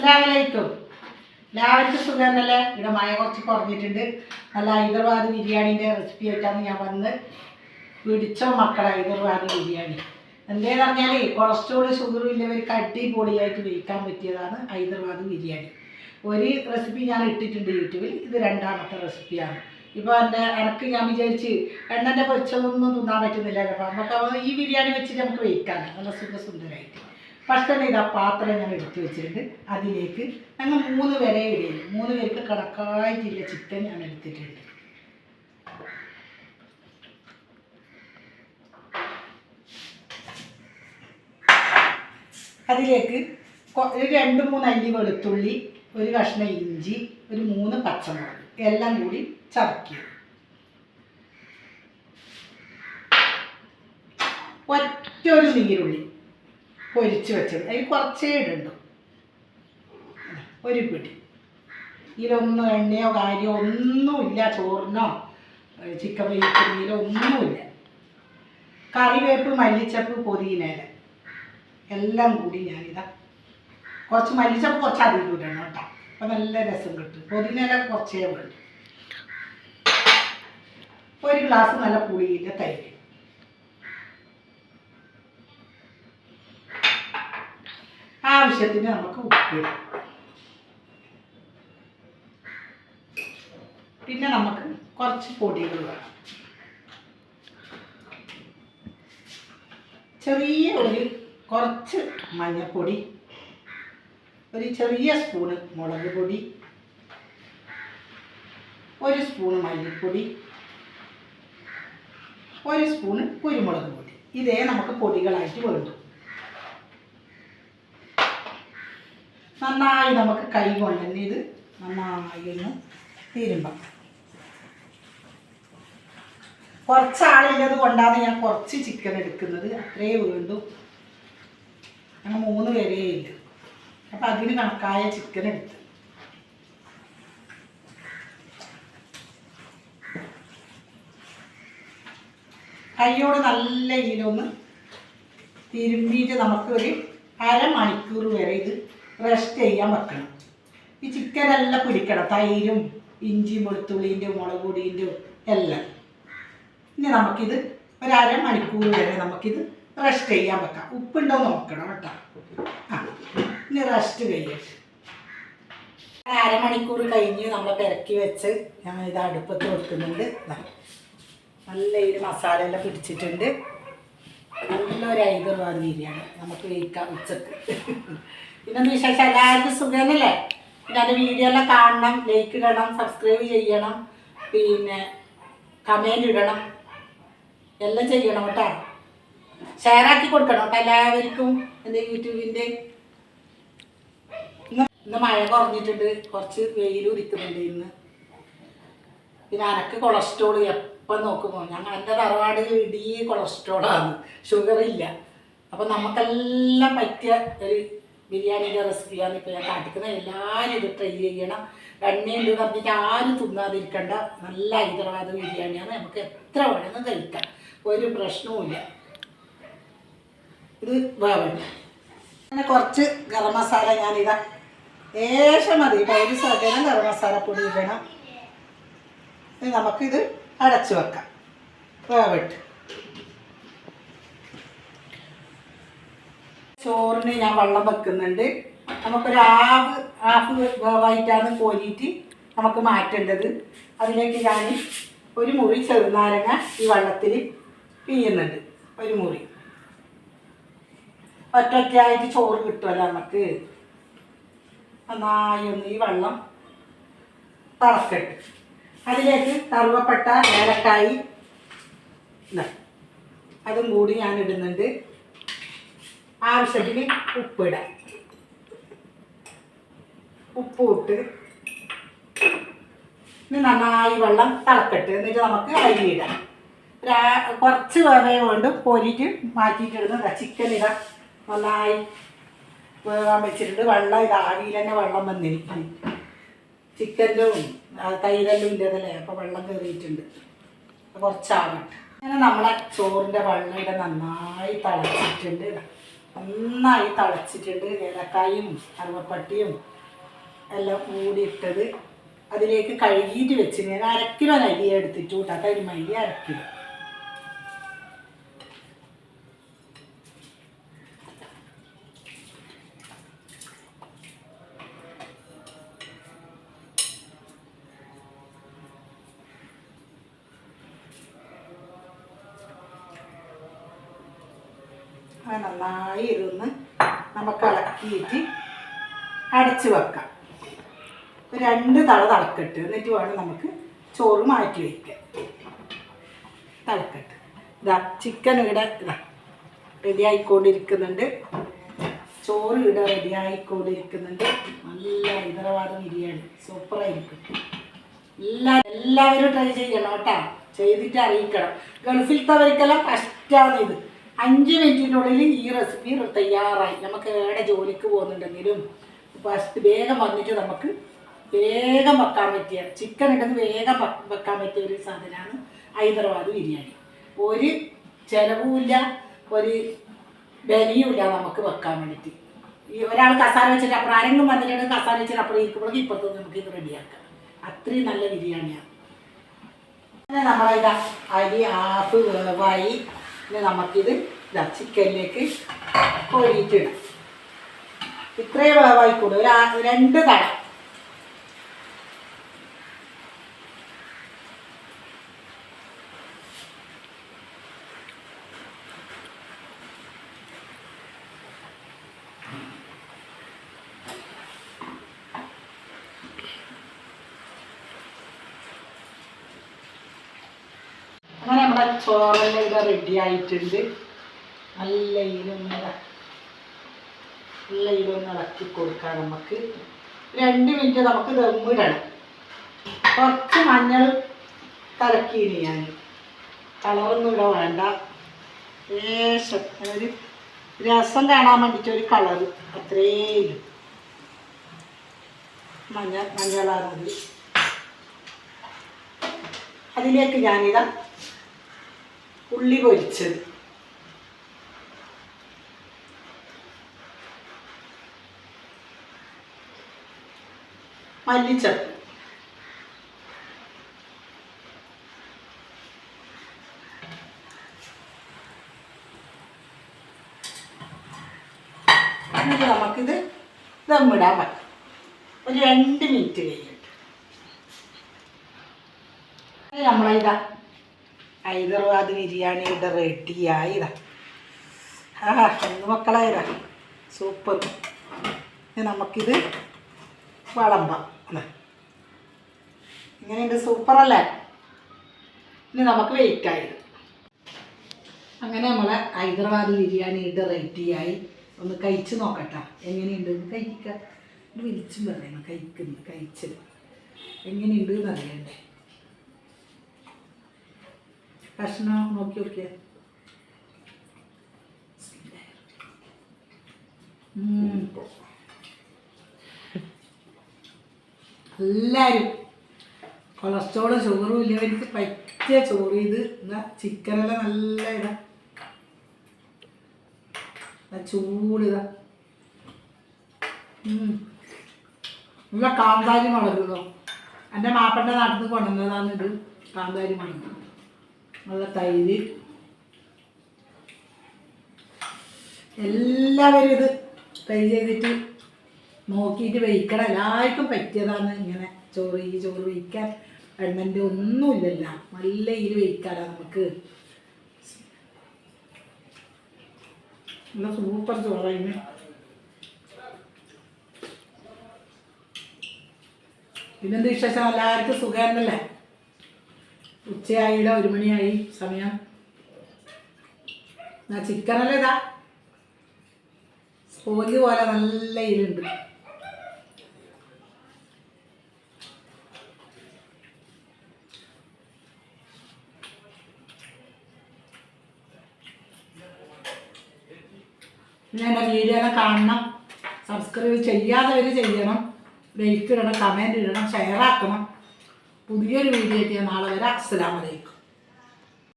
അസ്സലാമലൈക്കും. എല്ലാവർക്കും സുഖമല്ലേ? ഇവിടെ മഴ കുറച്ച് കുറഞ്ഞിട്ടുണ്ട്. നല്ല ഹൈദരാബാദ് ബിരിയാണീൻ്റെ റെസിപ്പി ആയിട്ടാണ് ഞാൻ വന്ന് പിടിച്ചോ മക്കളെ. ഹൈദരാബാദ് ബിരിയാണി എന്താണെന്ന് പറഞ്ഞാൽ കൊളസ്ട്രോൾ ഷുഗർ ഇല്ലവർക്ക് അടിപൊളിയായിട്ട് കഴിക്കാൻ പറ്റിയതാണ് ഹൈദരാബാദ് ബിരിയാണി. ഒരു റെസിപ്പി ഞാൻ ഇട്ടിട്ടുണ്ട് യൂട്യൂബിൽ, ഇത് രണ്ടാമത്തെ റെസിപ്പിയാണ്. ഇപ്പോൾ എനിക്ക് ഞാൻ വിചാരിച്ച് എണ്ണൻ്റെ പൊരിച്ചതൊന്നും തിന്നാൻ പറ്റുന്നില്ലല്ലോ, അപ്പോൾ നമുക്ക് ഈ ബിരിയാണി വെച്ചിട്ട് നമുക്ക് കഴിക്കാം നല്ല സുഖസുന്ദരമായിട്ട്. ഫസ്റ്റ് തന്നെ ഇതാ പാത്രം ഞാൻ എടുത്ത് വെച്ചിട്ടുണ്ട്. അതിലേക്ക് ഞങ്ങൾ 3 പേരെ ഇടയിൽ 3 പേർക്ക് കണക്കായിട്ടില്ല ചിക്കൻ ഞാൻ എടുത്തിട്ടുണ്ട്. അതിലേക്ക് ഒരു 2-3 അല്ലി വെളുത്തുള്ളി, ഒരു കഷ്ണം ഇഞ്ചി, ഒരു 3 പച്ചമുളക് എല്ലാം കൂടി ചതക്കുക. ഒറ്റൊരു നീരുള്ളി പൊരിച്ച് വെച്ചത്, അതിൽ കുറച്ചേ ഇടുണ്ടോ, ഒരു പിടി. ഇതിലൊന്നും എണ്ണയോ കാര്യമോ ഒന്നുമില്ല, ചോറിനോ ചിക്കൻ വേവിക്കുന്നതിലോ ഒന്നുമില്ല. കറിവേപ്പ്, മല്ലിച്ചപ്പ്, പുതിനയില എല്ലാം കൂടി ഞാനിതാ കുറച്ച് മല്ലിച്ചപ്പ് കുറച്ച് അധികം ഇടണം കേട്ടോ, അപ്പം നല്ല രസം കിട്ടും. പുതിനയില കുറച്ചേ വേണം. ഒരു ഗ്ലാസ് നല്ല പുളിയില്ല തൈര്, ആവശ്യത്തിന് നമുക്ക് ഉപ്പിടാം. പിന്നെ നമുക്ക് കുറച്ച് പൊടികൾ വേണം. കുറച്ച് മഞ്ഞൾപ്പൊടി, ഒരു ചെറിയ സ്പൂണ് മുളക് പൊടി, 1 സ്പൂണ് മല്ലിപ്പൊടി, 1 സ്പൂണ് കുരുമുളക് പൊടി. ഇതേ നമുക്ക് പൊടികളായിട്ട് വേണ്ടു. നന്നായി നമുക്ക് കൈ കൊണ്ട് തന്നെ ഇത് നന്നായി ഒന്ന് തിരുമ്പാം. കുറച്ചാളില്ലത് കൊണ്ടാണ് ഞാൻ കുറച്ച് ചിക്കൻ എടുക്കുന്നത്, അത്രേ വേണ്ടു. ഞങ്ങൾ 3 പേരേ ഇല്ല, അപ്പം അതിന് കണക്കായ ചിക്കൻ എടുത്ത് കൈയോട് നല്ല ഇതിലൊന്ന് തിരുമ്പിയിട്ട് നമുക്കൊരു 1/2 മണിക്കൂർ വരെ ഇത് റെസ്റ്റ് ചെയ്യാൻ വെക്കണം. ഈ ചിക്കനെല്ലാം പിടിക്കണം, തൈരും ഇഞ്ചിയും വെളുത്തുള്ളിൻ്റെയും മുളക് പൊടിൻ്റെയും എല്ലാം. ഇനി നമുക്കിത് ഒരു 1/2 മണിക്കൂർ വരെ നമുക്കിത് റെസ്റ്റ് ചെയ്യാൻ വെക്കാം. ഉപ്പുണ്ടോ നോക്കണം കേട്ടോ. ഇനി റെസ്റ്റ് കഴിയട്ടെ. 1/2 മണിക്കൂർ കഴിഞ്ഞ് നമ്മൾ പെരക്കി വെച്ച് ഞാൻ ഇത് അടുപ്പത്ത് വെക്കുന്നുണ്ട്. നല്ല ഈ മസാലയെല്ലാം പിടിച്ചിട്ടുണ്ട്. നല്ലൊരു ഹൈദരാബാദ് ബിരിയാണി നമുക്ക് കഴിക്കാം ഉച്ചക്ക്. പിന്നെന്ത് വിശേഷം? എല്ലാവർക്കും സുഖമല്ലേ? ഞാൻ വീഡിയോ എല്ലാം കാണണം, ലൈക്ക് ഇടണം, സബ്സ്ക്രൈബ് ചെയ്യണം, പിന്നെ കമൻറ്റ് ഇടണം, എല്ലാം ചെയ്യണം കേട്ടോ. ഷെയറാക്കി കൊടുക്കണം കേട്ടോ എല്ലാവർക്കും. എൻ്റെ യൂട്യൂബിൻ്റെ ഇന്ന് മഴ കുറഞ്ഞിട്ടുണ്ട്, കുറച്ച് വെയിൽ ഉദിക്കുന്നുണ്ട് ഇന്ന്. പിന്നെ എനിക്ക് കൊളസ്ട്രോൾ എപ്പം നോക്കുമ്പോൾ എൻ്റെ തറവാട് ഇടീ കൊളസ്ട്രോളാണ്, ഷുഗറില്ല. അപ്പം നമുക്കെല്ലാം പറ്റിയ ഒരു ബിരിയാണിയുടെ റെസിപ്പിയാണ് ഇപ്പോൾ ഞാൻ കാട്ടിക്കുന്നത്. എല്ലാവരും ഇത് ട്രൈ ചെയ്യണം. എണ്ണയുണ്ട് പറഞ്ഞിട്ട് ആരും തിന്നാതിരിക്കണ്ട. നല്ല ഹൈദരാബാദ് ബിരിയാണിയാണ്, നമുക്ക് എത്ര വേണമെന്ന് കഴിക്കാം, ഒരു പ്രശ്നവുമില്ല. ഇത് വേവണ്ട. അങ്ങനെ കുറച്ച് ഗരം മസാല ഞാനിതാ ലേശം മതി, ഒരു സകലം ഗരം മസാല പൊടി ഇടണം. നമുക്കിത് അടച്ചു വെക്കാം, വേവട്ട്. ചോറിന് ഞാൻ വെള്ളം വെക്കുന്നുണ്ട്. നമുക്കൊരു ഹാഫ് വേവായിട്ടാണ് കോരിയിട്ട് നമുക്ക് മാറ്റേണ്ടത്. അതിലേക്ക് ഞാൻ ഒരു മുറി ചെറുനാരങ്ങ ഈ വെള്ളത്തിൽ പിഴിയുന്നുണ്ട്. ഒരു മുറി ഒറ്റയായിട്ട് ചോറ് കിട്ടുമല്ലോ നമുക്ക്. നന്നായി ഒന്ന് ഈ വെള്ളം തിളക്കട്ടെ. അതിലേക്ക് കറുവപ്പട്ട, ഏലക്കായി അതും കൂടി ഞാൻ ഇടുന്നുണ്ട്. ആവശ്യത്തിന് ഉപ്പിടാം. ഉപ്പ് ഇട്ട് ഇനി നന്നായി വെള്ളം തിളക്കട്ടെ. എന്നിട്ട് നമുക്ക് അരിയിടാം. കുറച്ച് വേറെ കൊണ്ട് പൊരിയിട്ട് മാറ്റിയിട്ടിടുന്നത്. ചിക്കൻ ഇടാം. നന്നായി വേവാൻ വെച്ചിട്ടുണ്ട്. വെള്ളം ഇത് ആവിയിൽ തന്നെ വെള്ളം വന്നിരിക്കും. ചിക്കൻ്റെ തൈരെല്ലാം ഇല്ലതല്ലേ, അപ്പോൾ വെള്ളം കയറിയിട്ടുണ്ട്. കുറച്ചാവട്ടെ. അങ്ങനെ നമ്മളെ ചോറിൻ്റെ വെള്ളം ഇവിടെ നന്നായി തിളച്ചിട്ടുണ്ട്. നന്നായി തിളച്ചിട്ടുണ്ട്. ഏലക്കായും കറുവപ്പട്ടിയും എല്ലാം കൂടിയിട്ടത് അതിലേക്ക് കഴുകിയിട്ട് വെച്ച് ഞാൻ 1/2 കിലോ അരി എടുത്തിട്ടു കൂട്ടാ. കരിമരി 1/2 കിലോ. നന്നായി ഇതൊന്ന് നമുക്ക് ഇളക്കിയിട്ട് അടച്ച് വെക്കാം. 2 തള തിളക്കട്ട്, എന്നിട്ട് വേണം നമുക്ക് ചോറ് മാറ്റി വയ്ക്കാൻ. തിളക്കട്ട്. ഇതാ ചിക്കൻ ഇവിടെ ഇതാ റെഡി ആയിക്കൊണ്ടിരിക്കുന്നുണ്ട്. ചോറ് ഇവിടെ റെഡി ആയിക്കൊണ്ടിരിക്കുന്നുണ്ട്. നല്ല ഹൈദരാബാദ് ബിരിയാണി സൂപ്പറായിരിക്കും. എല്ലാവരും ട്രൈ ചെയ്യണം കേട്ടോ. ചെയ്തിട്ട് അറിയിക്കണം. ഗൾഫിലത്തവർക്കെല്ലാം കഷ്ടമാണ് ഇത്. 5 മിനിറ്റിനുള്ളിൽ ഈ റെസിപ്പി തയ്യാറായി. നമുക്ക് എവിടെ ജോലിക്ക് പോകുന്നുണ്ടെങ്കിലും ഫസ്റ്റ് വേഗം വന്നിട്ട് നമുക്ക് വേഗം വെക്കാൻ പറ്റിയ ചിക്കൻ ഉണ്ടെങ്കിൽ വേഗം വെക്കാൻ പറ്റിയ ഒരു സാധനമാണ് ഹൈദരാബാദ് ബിരിയാണി. ഒരു ചിലവുമില്ല, ഒരു വിലയുമില്ല നമുക്ക് വെക്കാൻ വേണ്ടിയിട്ട്. ഈ ഒരാൾ കസാര വെച്ചിട്ട് അപ്പുറം ആരെങ്കിലും വന്നിട്ടുണ്ടെങ്കിൽ കസാര വെച്ചിട്ട് അപ്പുറം ഇരിക്കുമ്പോഴേക്കും ഇപ്പുറത്ത് നമുക്ക് ഇത് റെഡിയാക്കാം. അത്രയും നല്ല ബിരിയാണിയാണ്. പിന്നെ നമ്മളിതാ അരി ഹാഫ് വേവായി. പിന്നെ നമുക്കിത് ഇതാ ചിക്കനിലേക്ക് കോരിയിട്ടിടാം. ഇത്രയും വേവായിക്കൂടും. 2 തള. അങ്ങനെ നമ്മുടെ ചോറെല്ലാം ഇവിടെ റെഡി ആയിട്ടുണ്ട്. നല്ല ഇതിലൊന്ന് ഇളക്കി കൊടുക്കാം. നമുക്ക് 2 മിനിറ്റ് നമുക്ക് ദമ്മിടണം. കുറച്ച് മഞ്ഞൾ കലക്കീന് ഞാൻ. കളറൊന്നും ഇവിടെ വേണ്ട. ലേശം ഒരു രസം കാണാൻ വേണ്ടിയിട്ട് ഒരു കളറ് അത്രയും മഞ്ഞളാണത്. അതിലേക്ക് ഞാനിതാ ഉള്ളി പൊരിച്ചത്, മല്ലിച്ചപ്പ്, എന്നിട്ട് നമുക്കിത് ദമ്മിടാൻ പറ്റും. ഒരു 2 മിനിറ്റ് കഴിഞ്ഞിട്ട് നമ്മളിതാ ഹൈദരാബാദ് ബിരിയാണി ഇവിടെ റെഡിയായി. ഇതാ എന്ത് മക്കളായതാ സൂപ്പർ. നമുക്കിത് വിളമ്പാം. ഇങ്ങനെയുണ്ട്, സൂപ്പറല്ലേ? ഇനി നമുക്ക് വെയിറ്റായി. അങ്ങനെ നമ്മളെ ഹൈദരാബാദ് ബിരിയാണി ഇവിടെ റെഡിയായി. ഒന്ന് കഴിച്ച് നോക്കട്ടെ എങ്ങനെയുണ്ട്. കഴിക്കുക വിളിച്ചും പറയണം. കഴിച്ചത് എങ്ങനെയുണ്ട് എന്നറിയണ്ടേ. കഷ്ണം നോക്കി നോക്കിയ എല്ലാവരും കൊളസ്ട്രോളും ഷുഗറും ഇല്ലവർക്ക് പറ്റിയ ചോറ് ഇത്. എന്നാ ചിക്കനെല്ലാം നല്ല ഇതാ ചൂടിതാ. നല്ല കാന്താരി മുളകോ എൻ്റെ മാപ്പൻ്റെ നാട്ടിൽ നിന്ന് കൊണ്ടുവന്നതാണ് ഇത്. കാന്താരി മുളക്, നല്ല തൈര്. എല്ലാവരും ഇത് ട്രൈ ചെയ്തിട്ട് നോക്കിയിട്ട് വയ്ക്കണം. എല്ലാവർക്കും പറ്റിയതാണ് ഇങ്ങനെ ചോറ്. ഈ ചോറ് വയ്ക്കാൻ എണ്ണൻ്റെ ഒന്നുമില്ലല്ല. നല്ല ഇതിൽ വയ്ക്കാനാണ് നമുക്ക്. നല്ല സൂപ്പർ ചോറായിരുന്നു. പിന്നെന്ത് വിശേഷം? എല്ലാവർക്കും സുഖമായിരുന്നല്ലേ? ഉച്ചയായില്ല, 1 മണിയായി സമയം. ചിക്കനല്ലേ ഇതാ സ്പോഞ്ച് പോലെ നല്ല ഇരുണ്ട്. പിന്നെ എൻ്റെ വീഡിയോ എല്ലാം കാണണം. സബ്സ്ക്രൈബ് ചെയ്യാത്തവർ ചെയ്യണം. ലൈക്ക് ഇടണം, കമൻറ്റ് ഇടണം, ഷെയർ ആക്കണം. പുതിയൊരു വീഡിയോ ആയിട്ട് നാളെ വരെ. അസ്സലാമു അലൈക്കും.